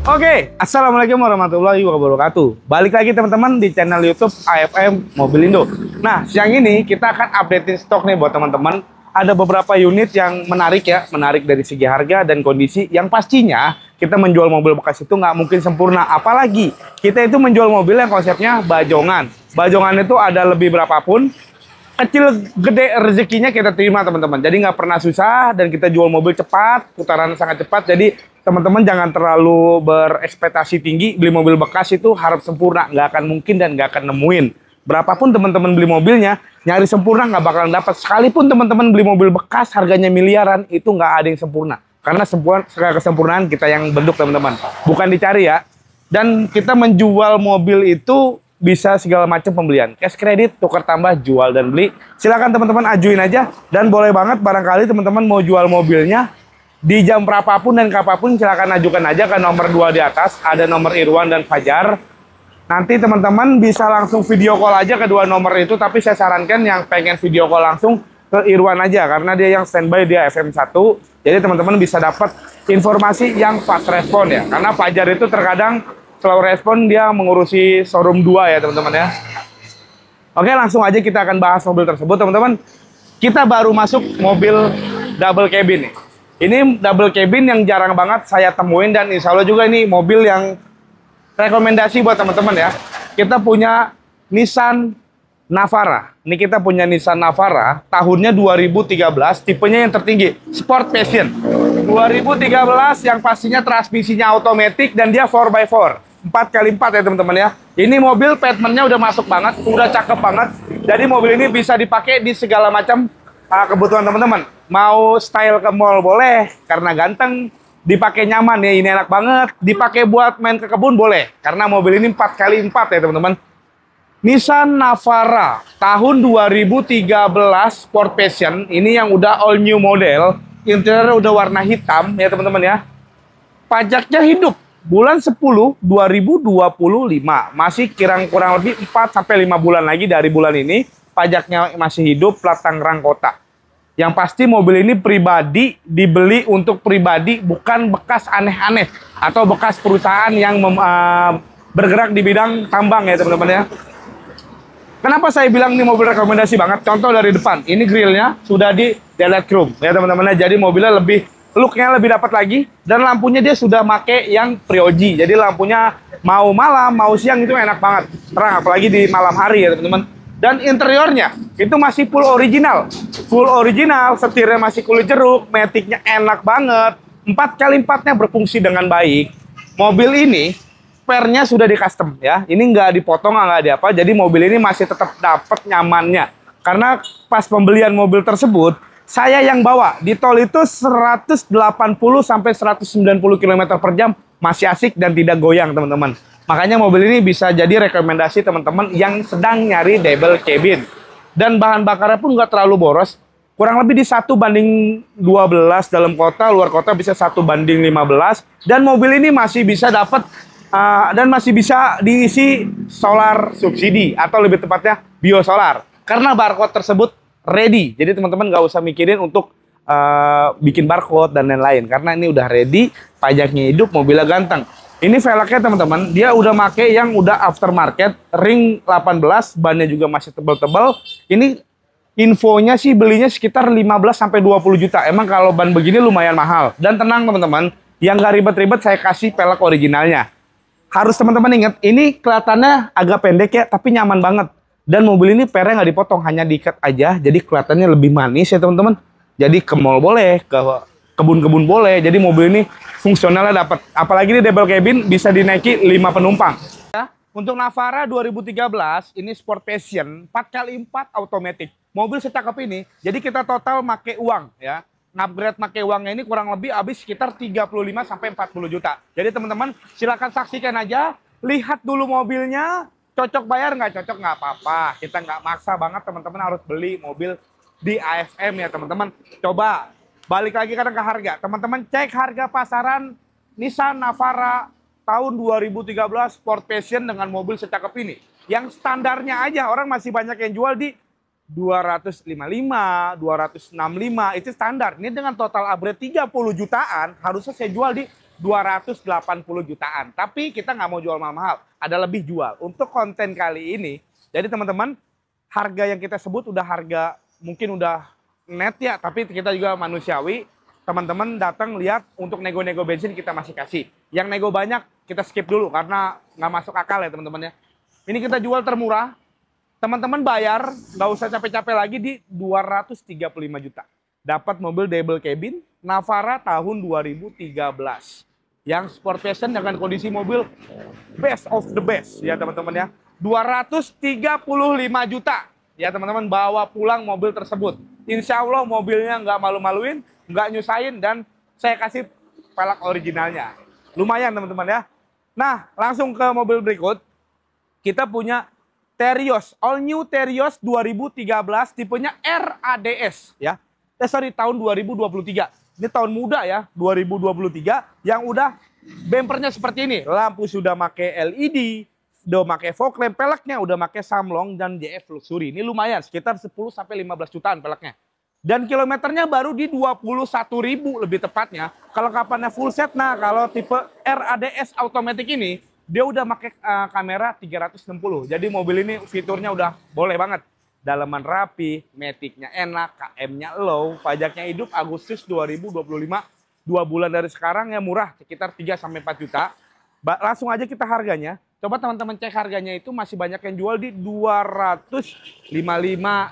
Oke, assalamualaikum warahmatullahi wabarakatuh. Balik lagi teman-teman di channel YouTube AFM Mobilindo. Nah, siang ini kita akan update stok nih buat teman-teman. Ada beberapa unit yang menarik ya, menarik dari segi harga dan kondisi. Yang pastinya kita menjual mobil bekas itu nggak mungkin sempurna. Apalagi kita itu menjual mobil yang konsepnya bajongan. Bajongan itu ada lebih berapapun. Kecil gede rezekinya kita terima teman-teman, jadi nggak pernah susah dan kita jual mobil cepat, putaran sangat cepat. Jadi teman-teman jangan terlalu berekspektasi tinggi, beli mobil bekas itu harap sempurna, nggak akan mungkin dan nggak akan nemuin. Berapapun teman-teman beli mobilnya, nyari sempurna nggak bakalan dapat. Sekalipun teman-teman beli mobil bekas harganya miliaran, itu nggak ada yang sempurna, karena segala kesempurnaan kita yang bentuk teman-teman, bukan dicari ya. Dan kita menjual mobil itu bisa segala macam pembelian, cash kredit, tukar tambah, jual dan beli. Silakan teman-teman ajuin aja, dan boleh banget barangkali teman-teman mau jual mobilnya di jam berapapun dan kapanpun, silakan ajukan aja ke nomor 2 di atas, ada nomor Irwan dan Fajar. Nanti teman-teman bisa langsung video call aja kedua nomor itu, tapi saya sarankan yang pengen video call langsung ke Irwan aja, karena dia yang standby, dia FM1. Jadi teman-teman bisa dapat informasi yang fast respon ya, karena Fajar itu terkadang slow respon, dia mengurusi showroom 2 ya teman-teman ya. Oke, langsung aja kita akan bahas mobil tersebut teman-teman. Kita baru masuk mobil double cabin nih. Ini double cabin yang jarang banget saya temuin, dan insya Allah juga ini mobil yang rekomendasi buat teman-teman ya. Kita punya Nissan Navara. Ini kita punya Nissan Navara, tahunnya 2013, tipenya yang tertinggi, Sport Passion. 2013 yang pastinya transmisinya otomatis dan dia 4x4. 4x4 ya teman-teman ya. Ini mobil pavement-nya udah masuk banget, udah cakep banget. Jadi mobil ini bisa dipakai di segala macam kebutuhan teman-teman. Mau style ke mall boleh, karena ganteng. Dipakai nyaman ya, ini enak banget. Dipakai buat main ke kebun boleh, karena mobil ini 4x4 ya teman-teman. Nissan Navara tahun 2013 Sport Passion. Ini yang udah all new model. Interior udah warna hitam ya teman-teman ya. Pajaknya hidup. Bulan 10 2025. Masih kurang lebih 4-5 bulan lagi dari bulan ini. Pajaknya masih hidup, plat Tangerang Kota. Yang pasti mobil ini pribadi, dibeli untuk pribadi, bukan bekas aneh-aneh atau bekas perusahaan yang bergerak di bidang tambang ya teman-teman ya. Kenapa saya bilang ini mobil rekomendasi banget? Contoh dari depan, ini grillnya sudah di delete chrome ya teman-teman. Jadi mobilnya lebih, looknya lebih dapat lagi, dan lampunya dia sudah make yang Priogy. Jadi lampunya mau malam, mau siang itu enak banget, terang, apalagi di malam hari ya teman-teman. Dan interiornya itu masih full original, setirnya masih kulit jeruk, maticnya enak banget, 4x4-nya berfungsi dengan baik. Mobil ini pernya sudah di custom ya, ini nggak dipotong, nggak ada apa, jadi mobil ini masih tetap dapat nyamannya. Karena pas pembelian mobil tersebut saya yang bawa di tol itu 180 sampai 190 km per jam, masih asik dan tidak goyang teman-teman. Makanya mobil ini bisa jadi rekomendasi teman-teman yang sedang nyari double cabin. Dan bahan bakarnya pun nggak terlalu boros, kurang lebih di 1:12 dalam kota, luar kota bisa 1:15. Dan mobil ini masih bisa dapat dan masih bisa diisi solar subsidi, atau lebih tepatnya biosolar, karena barcode tersebut ready. Jadi teman-teman nggak usah mikirin untuk bikin barcode dan lain-lain, karena ini udah ready, pajaknya hidup, mobilnya ganteng. Ini velgnya teman-teman, dia udah make yang udah aftermarket, ring 18, bannya juga masih tebal-tebal. Ini infonya sih belinya sekitar 15 sampai 20 juta. Emang kalau ban begini lumayan mahal. Dan tenang teman-teman, yang nggak ribet-ribet saya kasih pelek originalnya. Harus teman-teman ingat, ini kelihatannya agak pendek ya, tapi nyaman banget. Dan mobil ini pernya nggak dipotong, hanya diikat aja, jadi kelihatannya lebih manis ya teman-teman. Jadi ke mall boleh, ke kebun-kebun boleh. Jadi mobil ini fungsionalnya dapat. Apalagi di double cabin bisa dinaiki 5 penumpang. Ya, untuk Navara 2013 ini Sport Passion 4x4 automatic. Mobil secakep ini, jadi kita total make uang ya. Upgrade make uangnya ini kurang lebih habis sekitar 35 sampai 40 juta. Jadi teman-teman silakan saksikan aja, lihat dulu mobilnya, cocok bayar nggak cocok nggak apa-apa. Kita nggak maksa banget teman-teman harus beli mobil di AFM ya teman-teman. Coba balik lagi kadang ke harga. Teman-teman cek harga pasaran Nissan Navara tahun 2013 Sport Passion dengan mobil secakep ini. Yang standarnya aja orang masih banyak yang jual di 255, 265 itu standar. Ini dengan total upgrade 30 jutaan harusnya saya jual di 280 jutaan. Tapi kita nggak mau jual mahal-mahal, ada lebih jual. Untuk konten kali ini, jadi teman-teman, harga yang kita sebut udah harga mungkin udah net ya, tapi kita juga manusiawi. Teman-teman datang lihat, untuk nego-nego bensin kita masih kasih. Yang nego banyak kita skip dulu karena nggak masuk akal ya teman-teman ya. Ini kita jual termurah. Teman-teman bayar, nggak usah capek-capek lagi di 235 juta. Dapat mobil double cabin Navara tahun 2013. Yang sport fashion dengan kondisi mobil best of the best ya teman-teman ya. 235 juta ya teman-teman, bawa pulang mobil tersebut. Insya Allah mobilnya nggak malu-maluin, nggak nyusahin, dan saya kasih pelak originalnya. Lumayan teman-teman ya. Nah, langsung ke mobil berikut. Kita punya Terios, all new Terios 2013, tipenya RADS ya. Tahun 2023. Ini tahun muda ya, 2023, yang udah bempernya seperti ini. Lampu sudah pakai LED, udah pakai fog lamp, peleknya udah pakai Samlong dan JF Luxury. Ini lumayan, sekitar 10 sampai 15 jutaan peleknya. Dan kilometernya baru di 21.000 lebih tepatnya. Kalau kapannya full set, nah kalau tipe RADS automatic ini, dia udah pakai kamera 360. Jadi mobil ini fiturnya udah boleh banget. Dalaman rapi, matic-nya enak, KM-nya low, pajaknya hidup Agustus 2025. 2 bulan dari sekarang ya murah, sekitar 3 sampai 4 juta. Langsung aja kita harganya. Coba teman-teman cek harganya, itu masih banyak yang jual di 255,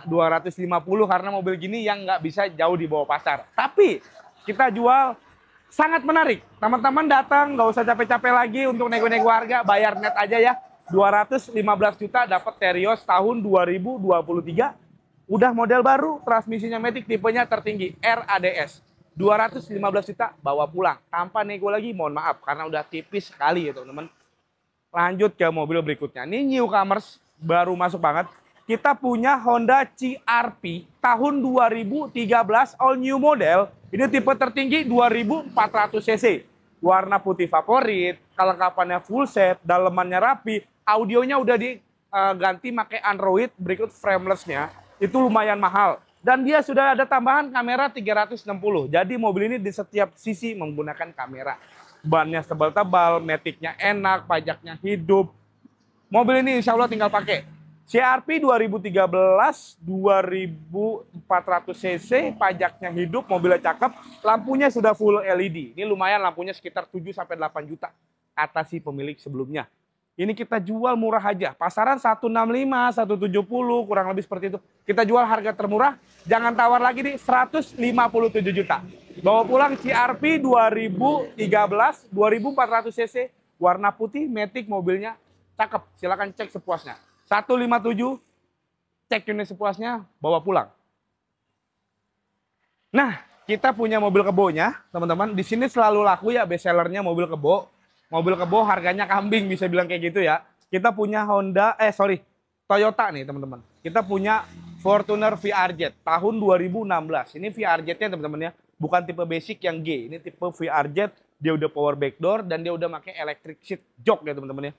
250 karena mobil gini yang nggak bisa jauh di bawah pasar. Tapi kita jual sangat menarik. Teman-teman datang, nggak usah capek-capek lagi untuk nego-nego harga, bayar net aja ya. 215 juta dapat Terios tahun 2023. Udah model baru, transmisinya matic, tipenya tertinggi, RADS. 215 juta bawa pulang. Tanpa nego lagi, mohon maaf, karena udah tipis sekali ya teman-teman. Lanjut ke mobil berikutnya. Ini newcomers, baru masuk banget. Kita punya Honda CR-V tahun 2013, all new model. Ini tipe tertinggi 2400 cc. Warna putih favorit, kelengkapannya full set, dalemannya rapi, audionya udah diganti pakai Android, berikut frameless-nya. Itu lumayan mahal. Dan dia sudah ada tambahan kamera 360. Jadi mobil ini di setiap sisi menggunakan kamera. Bannya tebal-tebal, matic-nya enak, pajaknya hidup. Mobil ini insya Allah tinggal pakai. CR-V 2013, 2400 cc, pajaknya hidup, mobilnya cakep, lampunya sudah full LED. Ini lumayan, lampunya sekitar 7 sampai 8 juta atas si pemilik sebelumnya. Ini kita jual murah aja. Pasaran 165, 170, kurang lebih seperti itu. Kita jual harga termurah, jangan tawar lagi di 157 juta. Bawa pulang CR-V 2013, 2400 cc, warna putih, matic, mobilnya cakep. Silakan cek sepuasnya. 157, cek unit sepuasnya, bawa pulang. Nah, kita punya mobil kebonya, teman-teman. Di sini selalu laku ya best sellernya mobil kebo. Mobil kebo harganya kambing, bisa bilang kayak gitu ya. Kita punya Toyota nih teman-teman. Kita punya Fortuner VRZ tahun 2016. Ini VRZ-nya teman-teman ya, bukan tipe basic yang G. Ini tipe VRZ, dia udah power backdoor dan dia udah pakai electric seat jok ya teman-teman ya.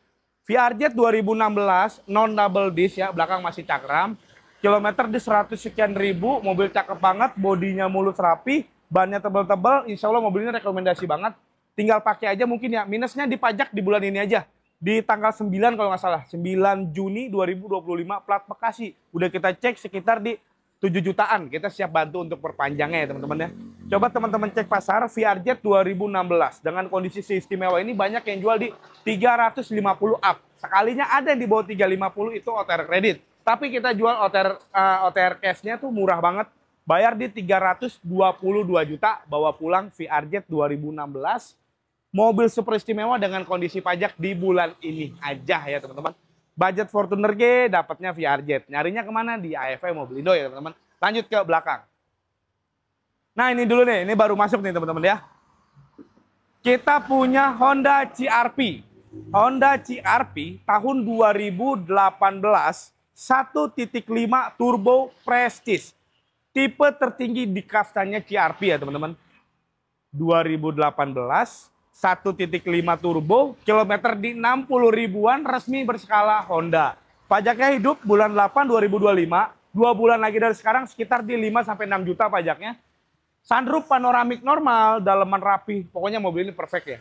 VRZ 2016, non double disc ya, belakang masih cakram. Kilometer di 100 sekian ribu, mobil cakep banget, bodinya mulus rapi, bannya tebal-tebal, insya Allah mobil ini rekomendasi banget. Tinggal pakai aja mungkin ya, minusnya dipajak di bulan ini aja. Di tanggal 9 kalau nggak salah, 9 Juni 2025, plat Bekasi. Udah kita cek sekitar di 7 jutaan, kita siap bantu untuk perpanjangnya ya teman-teman ya. Coba teman-teman cek pasar VRZ 2016 dengan kondisi istimewa ini banyak yang jual di 350 up. Sekalinya ada yang di bawah 350 itu OTR kredit. Tapi kita jual OTR cashnya tuh murah banget. Bayar di 322 juta, bawa pulang VRZ 2016. Mobil super istimewa dengan kondisi pajak di bulan ini aja ya teman-teman. Budget Fortuner G, dapatnya VRZ. Nyarinya kemana? Di AFM Mobilindo ya teman-teman. Lanjut ke belakang. Nah ini dulu nih, ini baru masuk nih teman-teman ya. Kita punya Honda CR-V. Honda CR-V tahun 2018, 1.5 turbo Prestige. Tipe tertinggi di kastanya CR-V ya teman-teman. 2018, 1.5 turbo, kilometer di 60 ribuan, resmi berskala Honda. Pajaknya hidup bulan 8 2025, 2 bulan lagi dari sekarang sekitar di 5 sampai 6 juta pajaknya. Sunroof panoramik normal, daleman rapi, pokoknya mobil ini perfect ya.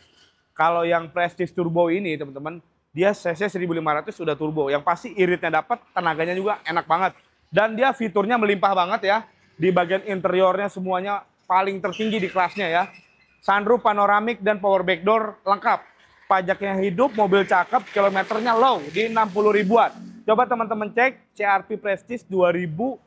Kalau yang Prestige Turbo ini teman-teman, dia cc 1500 sudah turbo. Yang pasti iritnya dapat, tenaganya juga enak banget. Dan dia fiturnya melimpah banget ya. Di bagian interiornya semuanya paling tertinggi di kelasnya ya. Sunroof panoramik dan power backdoor lengkap. Pajaknya hidup, mobil cakep, kilometernya low di 60 ribuan. Coba teman-teman cek CR-V Prestige 2018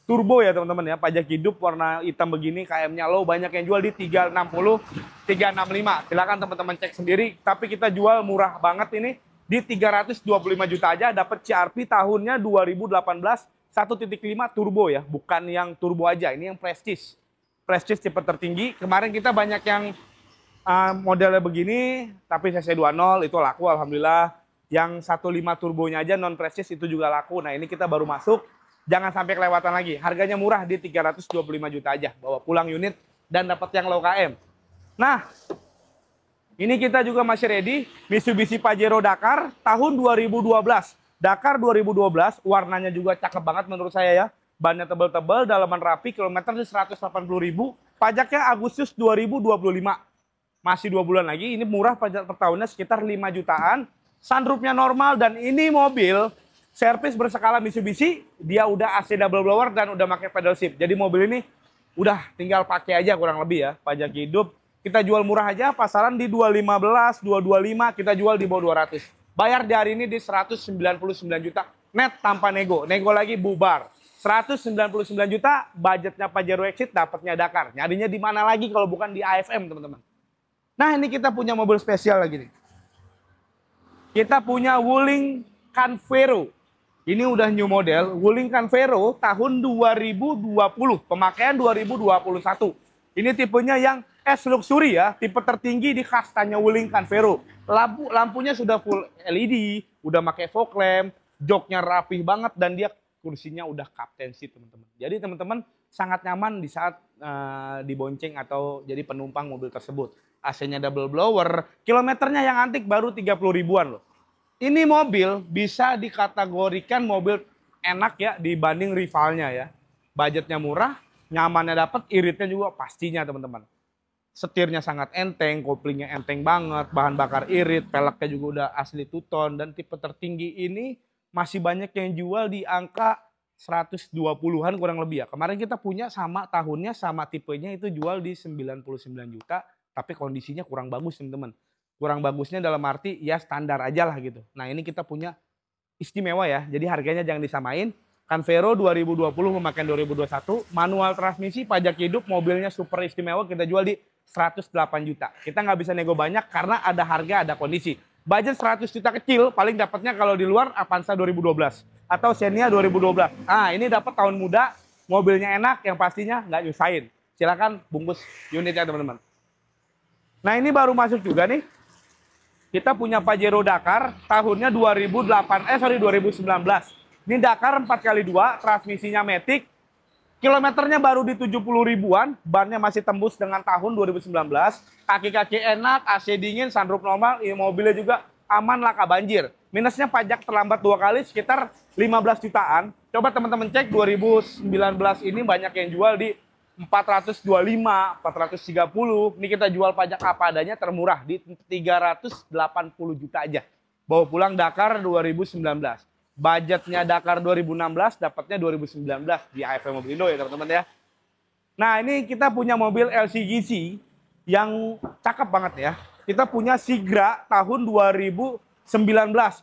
turbo ya teman-teman ya, pajak hidup warna hitam begini, KM-nya low, banyak yang jual di 360, 365. Silakan teman-teman cek sendiri, tapi kita jual murah banget ini di 325 juta aja, dapat CR-V tahunnya 2018 1.5 turbo ya, bukan yang turbo aja, ini yang Prestige. Prestige tipe tertinggi. Kemarin kita banyak yang modelnya begini, tapi CC20 itu laku alhamdulillah. Yang 15 turbonya aja non Prestige itu juga laku. Nah, ini kita baru masuk. Jangan sampai kelewatan lagi. Harganya murah di 325 juta aja. Bawa pulang unit dan dapat yang low KM. Nah, ini kita juga masih ready. Mitsubishi Pajero Dakar tahun 2012. Dakar 2012, warnanya juga cakep banget menurut saya ya. Bannya tebal-tebal, dalaman rapi, kilometer di 180 ribu. Pajaknya Agustus 2025. Masih 2 bulan lagi. Ini murah pajak per tahunnya sekitar 5 jutaan. Sunroofnya normal dan ini mobil servis berskala Mitsubishi, dia udah AC double blower dan udah pakai pedal shift. Jadi mobil ini udah tinggal pakai aja kurang lebih ya. Pajak hidup kita jual murah aja, pasaran di 215, 225, kita jual di bawah 200. Bayar di hari ini di 199 juta net tanpa nego. Nego lagi bubar. 199 juta budgetnya Pajero Exit, dapatnya Dakar. Nyarinya di mana lagi kalau bukan di AFM, teman-teman. Nah, ini kita punya mobil spesial lagi nih. Kita punya Wuling Canvero. Ini udah new model, Wuling Canvero tahun 2020, pemakaian 2021. Ini tipenya yang S Luxury ya, tipe tertinggi di kastanya Wuling Canvero. Lampunya sudah full LED, udah pakai fog lamp, joknya rapih banget dan dia kursinya udah captain seat teman-teman. Jadi teman-teman sangat nyaman di saat dibonceng atau jadi penumpang mobil tersebut. AC-nya double blower, kilometernya yang antik baru 30 ribuan loh. Ini mobil bisa dikategorikan mobil enak ya dibanding rivalnya ya. Budgetnya murah, nyamannya dapat, iritnya juga pastinya teman-teman. Setirnya sangat enteng, koplingnya enteng banget, bahan bakar irit, peleknya juga udah asli two-tone dan tipe tertinggi ini masih banyak yang jual di angka 120-an kurang lebih ya. Kemarin kita punya sama tahunnya sama tipenya itu jual di 99 juta, tapi kondisinya kurang bagus teman-teman. Kurang bagusnya dalam arti ya standar aja lah gitu. Nah, ini kita punya istimewa ya. Jadi harganya jangan disamain. Canvero 2020 memakai 2021. Manual transmisi, pajak hidup, mobilnya super istimewa. Kita jual di 108 juta. Kita nggak bisa nego banyak karena ada harga, ada kondisi. Budget 100 juta kecil, paling dapatnya kalau di luar Avanza 2012. Atau Xenia 2012. Nah, ini dapat tahun muda, mobilnya enak, yang pastinya nggak nyusahin. Silakan bungkus unitnya teman-teman. Nah, ini baru masuk juga nih. Kita punya Pajero Dakar tahunnya 2019. Ini Dakar 4x2, transmisinya matic. Kilometernya baru di 70 ribuan, bannya masih tembus dengan tahun 2019. Kaki-kaki enak, AC dingin, sunroof normal, mobilnya juga aman laka banjir. Minusnya pajak terlambat 2 kali sekitar 15 jutaan. Coba teman-teman cek 2019 ini banyak yang jual di 425, 430. Ini kita jual pajak apa adanya termurah di 380 juta aja. Bawa pulang Dakar 2019. Budgetnya Dakar 2016, dapatnya 2019 di AFM Mobilindo ya teman-teman ya. Nah, ini kita punya mobil LCGC yang cakep banget ya. Kita punya Sigra tahun 2019.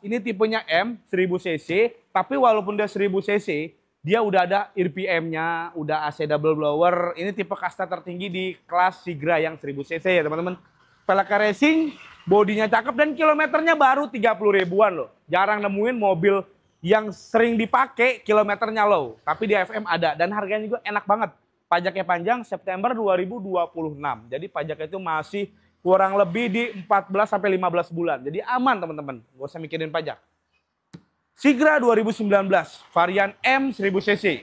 Ini tipenya M 1000 cc, tapi walaupun dia 1000 cc, dia udah ada RPM-nya, udah AC double blower. Ini tipe kasta tertinggi di kelas Sigra yang 1000 cc ya teman-teman. Velg racing, bodinya cakep dan kilometernya baru 30 ribuan loh. Jarang nemuin mobil yang sering dipakai kilometernya low. Tapi di AFM ada dan harganya juga enak banget. Pajaknya panjang September 2026. Jadi pajaknya itu masih kurang lebih di 14 sampai 15 bulan. Jadi aman teman-teman, gak usah mikirin pajak. Sigra 2019, varian M 1000 cc.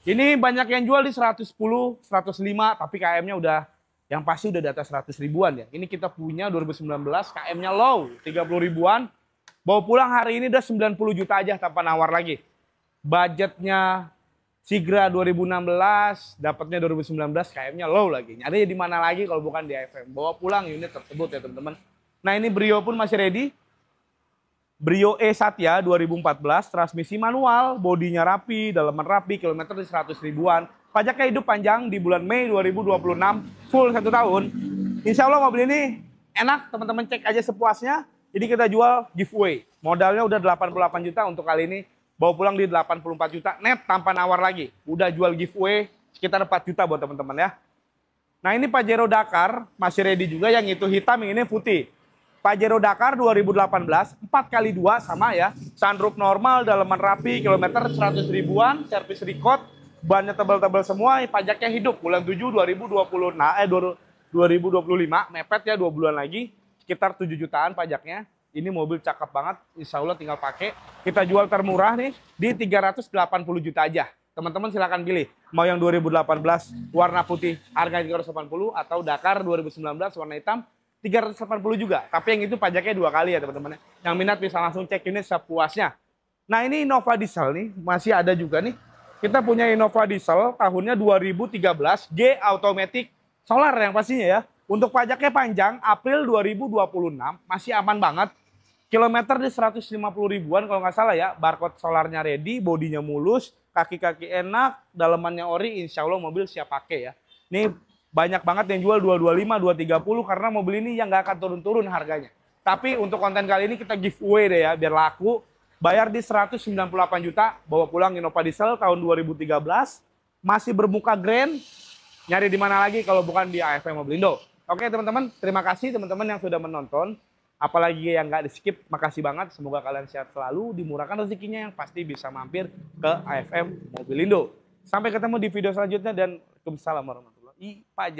Ini banyak yang jual di 110, 105, tapi KM-nya udah yang pasti udah di atas 100 ribuan ya. Ini kita punya 2019, KM-nya low, 30 ribuan. Bawa pulang hari ini udah 90 juta aja tanpa nawar lagi. Budgetnya Sigra 2016, dapatnya 2019, kayaknya low lagi. Nyari di mana lagi kalau bukan di AFM. Bawa pulang unit tersebut ya teman-teman. Nah ini Brio pun masih ready. Brio E Satya 2014, transmisi manual, bodinya rapi, dalaman rapi, kilometer di 100 ribuan. Pajaknya hidup panjang di bulan Mei 2026, full 1 tahun. Insya Allah mobil ini enak, teman-teman cek aja sepuasnya. Jadi kita jual giveaway. Modalnya udah 88 juta untuk kali ini. Bawa pulang di 84 juta net tanpa nawar lagi. Udah jual giveaway sekitar 4 juta buat teman-teman ya. Nah ini Pajero Dakar masih ready juga, yang itu hitam, yang ini putih. Pajero Dakar 2018, 4x2 sama ya. Sunroof normal, dalaman rapi, kilometer 100 ribuan, servis record, bannya tebal-tebal semua, pajaknya hidup. Bulan 7 2020, 2025, mepet ya 2 bulan lagi, sekitar 7 jutaan pajaknya. Ini mobil cakep banget, insya Allah tinggal pakai. Kita jual termurah nih di 380 juta aja. Teman-teman silakan pilih. Mau yang 2018 warna putih harga 380 atau Dakar 2019 warna hitam 380 juga. Tapi yang itu pajaknya 2 kali ya teman-teman. Yang minat bisa langsung cek unit sepuasnya. Nah ini Innova Diesel nih, masih ada juga nih. Kita punya Innova Diesel tahunnya 2013, G automatic solar yang pastinya ya. Untuk pajaknya panjang, April 2026, masih aman banget. Kilometer di 150 ribuan kalau nggak salah ya. Barcode solarnya ready, bodinya mulus, kaki-kaki enak, dalamannya ori, insya Allah mobil siap pakai ya. Ini banyak banget yang jual 225, 230 karena mobil ini yang nggak akan turun-turun harganya. Tapi untuk konten kali ini kita giveaway deh ya, biar laku. Bayar di 198 juta, bawa pulang Innova Diesel tahun 2013. Masih bermuka grand, nyari di mana lagi kalau bukan di AFM Mobilindo. Oke teman-teman, terima kasih teman-teman yang sudah menonton. Apalagi yang nggak di skip, makasih banget. Semoga kalian sehat selalu, dimurahkan rezekinya, yang pasti bisa mampir ke AFM Mobilindo. Sampai ketemu di video selanjutnya dan Waalaikumsalam warahmatullahi wabarakatuh.